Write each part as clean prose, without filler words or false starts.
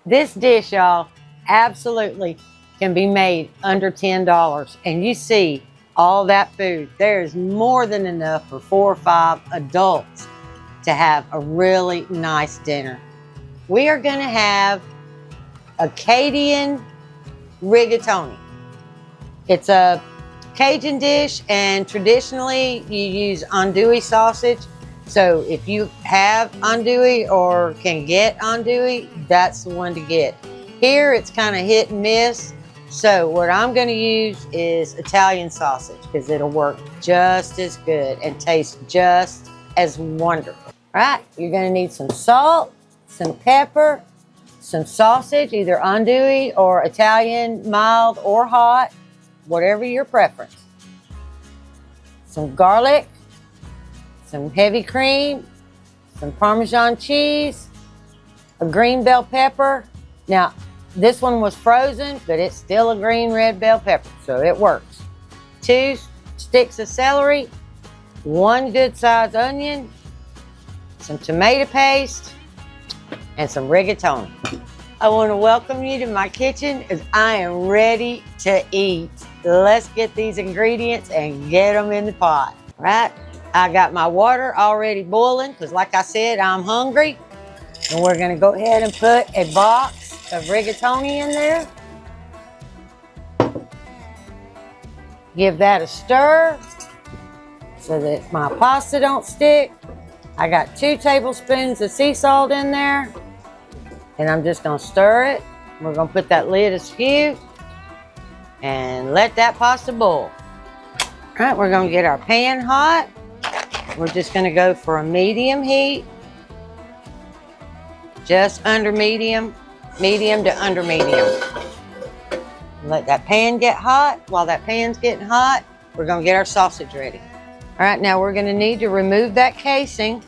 This dish, y'all, absolutely can be made under $10. And you see all that food. There's more than enough for 4 or 5 adults to have a really nice dinner. We are going to have Acadian Rigatoni. It's a Cajun dish, and traditionally you use andouille sausage. So if you have andouille or can get andouille, that's the one to get. Here it's kind of hit and miss. So what I'm going to use is Italian sausage because it'll work just as good and taste just as wonderful. All right, you're going to need some salt, some pepper, some sausage, either andouille or Italian, mild or hot, whatever your preference. Some garlic, some heavy cream, some Parmesan cheese, a green bell pepper. Now, this one was frozen, but it's still a green red bell pepper, so it works. 2 sticks of celery, 1 good sized onion, some tomato paste, and some rigatoni. I want to welcome you to my kitchen as I am ready to eat. Let's get these ingredients and get them in the pot. All right, I got my water already boiling because like I said, I'm hungry. And we're gonna go ahead and put a box of rigatoni in there. Give that a stir so that my pasta don't stick. I got 2 tablespoons of sea salt in there. And I'm just gonna stir it. We're gonna put that lid askew and let that pasta boil. All right, we're gonna get our pan hot. We're just gonna go for a medium heat. Just under medium, medium to under medium. Let that pan get hot. While that pan's getting hot, we're gonna get our sausage ready. All right, now we're gonna need to remove that casing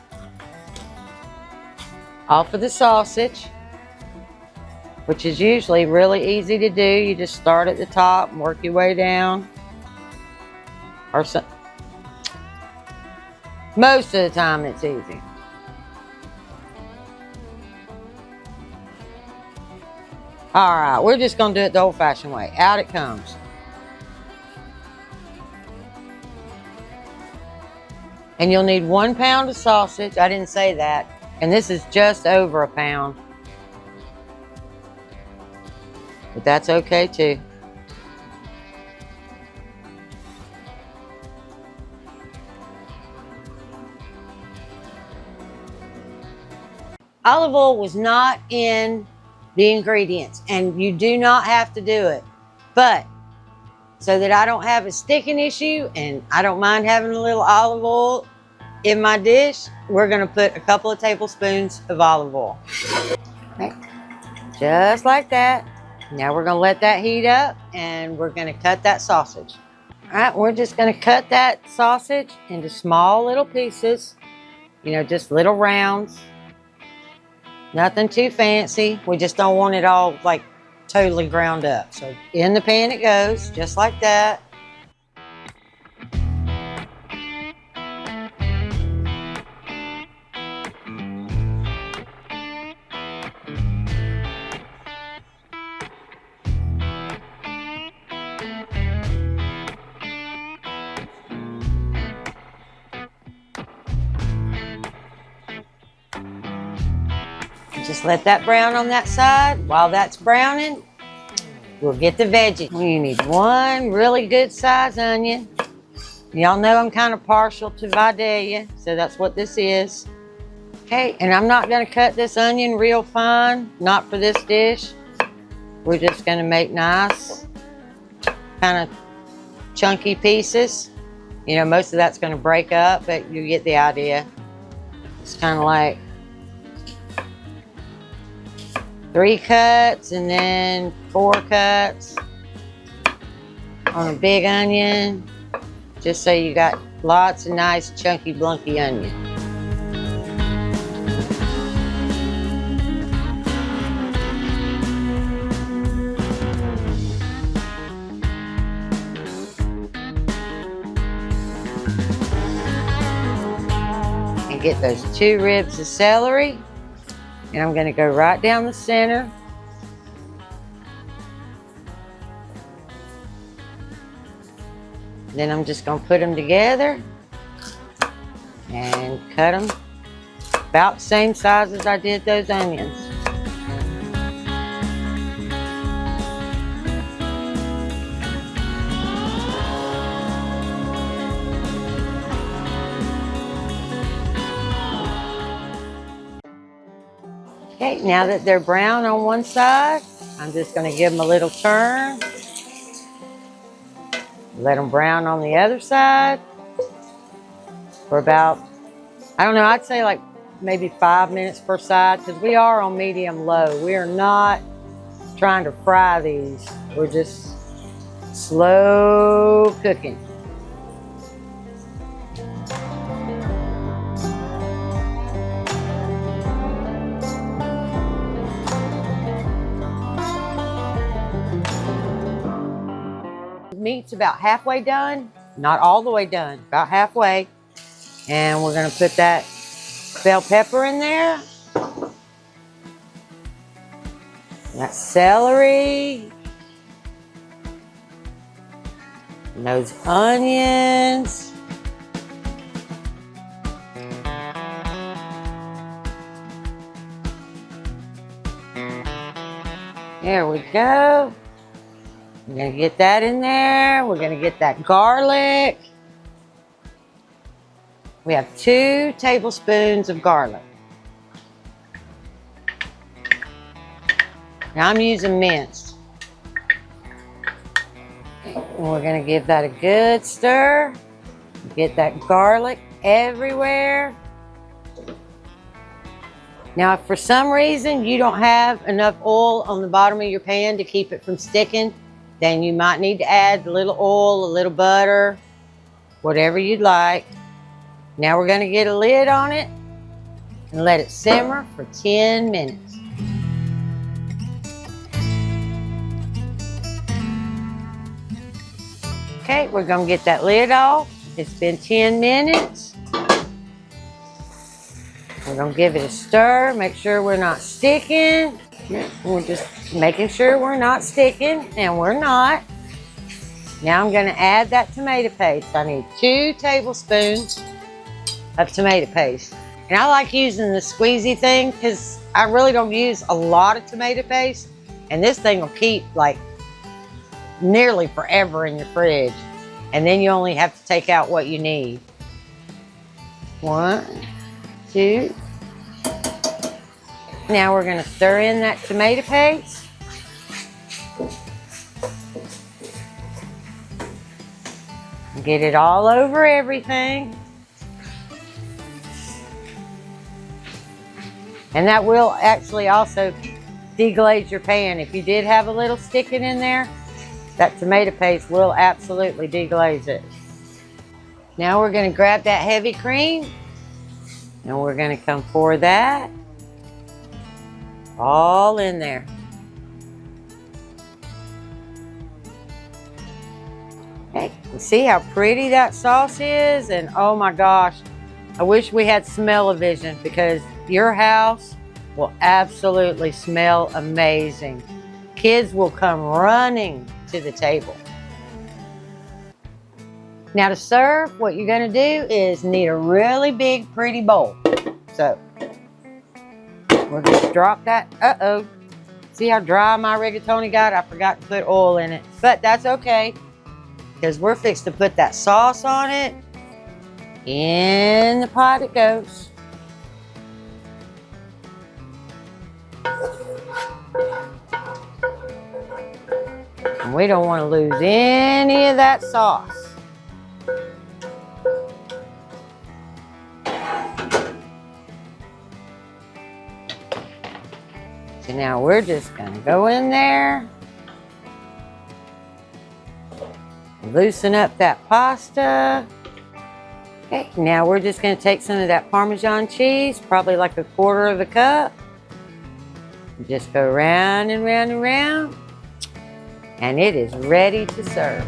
off of the sausage, which is usually really easy to do. You just start at the top and work your way down. Or so, most of the time it's easy. All right, we're just gonna do it the old-fashioned way. Out it comes. And you'll need 1 pound of sausage. I didn't say that. And this is just over a pound. But that's okay too. Olive oil was not in the ingredients, and you do not have to do it. But so that I don't have a sticking issue and I don't mind having a little olive oil in my dish, we're gonna put a couple of tablespoons of olive oil. Okay. Just like that. Now we're gonna let that heat up and we're gonna cut that sausage. All right, we're just gonna cut that sausage into small little pieces, you know, just little rounds. Nothing too fancy. We just don't want it all like totally ground up. So in the pan it goes, just like that. Just let that brown on that side. While that's browning, we'll get the veggies. You need 1 really good sized onion. Y'all know I'm kind of partial to Vidalia, so that's what this is. Okay, and I'm not gonna cut this onion real fine, not for this dish. We're just gonna make nice, kind of chunky pieces. You know, most of that's gonna break up, but you get the idea. It's kind of like 3 cuts and then 4 cuts on a big onion, just so you got lots of nice chunky blunky onion. Get those 2 ribs of celery, and I'm going to go right down the center Then I'm just gonna put them together and cut them about the same size as I did those onions. Okay, now that they're brown on one side, I'm just going to give them a little turn. Let them brown on the other side for about, I don't know, I'd say like maybe 5 minutes per side, because we are on medium low. We are not trying to fry these. We're just slow cooking. Meat's about halfway done, not all the way done, about halfway. And we're gonna put that bell pepper in there. That celery. And those onions. There we go. We're gonna get that in there. We're gonna get that garlic. We have 2 tablespoons of garlic. Now I'm using minced. And we're gonna give that a good stir. Get that garlic everywhere. Now, if for some reason you don't have enough oil on the bottom of your pan to keep it from sticking, then you might need to add a little oil, a little butter, whatever you'd like. Now we're gonna get a lid on it and let it simmer for 10 minutes. Okay, we're gonna get that lid off. It's been 10 minutes. We're gonna give it a stir, make sure we're not sticking. We're just making sure we're not sticking, and we're not. Now I'm gonna add that tomato paste. I need 2 tablespoons of tomato paste. And I like using the squeezy thing because I really don't use a lot of tomato paste. And this thing will keep like nearly forever in your fridge. And then you only have to take out what you need. 1, 2. Now we're going to stir in that tomato paste. Get it all over everything. And that will actually also deglaze your pan. If you did have a little sticking in there, that tomato paste will absolutely deglaze it. Now we're going to grab that heavy cream and we're going to come pour that all in there. Okay, you see how pretty that sauce is? And oh my gosh, I wish we had smell-o-vision because your house will absolutely smell amazing. Kids will come running to the table. Now to serve, what you're gonna do is need a really big, pretty bowl. So, we're gonna drop that. Uh-oh. See how dry my rigatoni got? I forgot to put oil in it. But that's okay, because we're fixed to put that sauce on it. In the pot it goes. And we don't want to lose any of that sauce. So now we're just going to go in there, loosen up that pasta. Okay, now we're just going to take some of that Parmesan cheese, probably like 1/4 of a cup. Just go round and round and round, and it is ready to serve.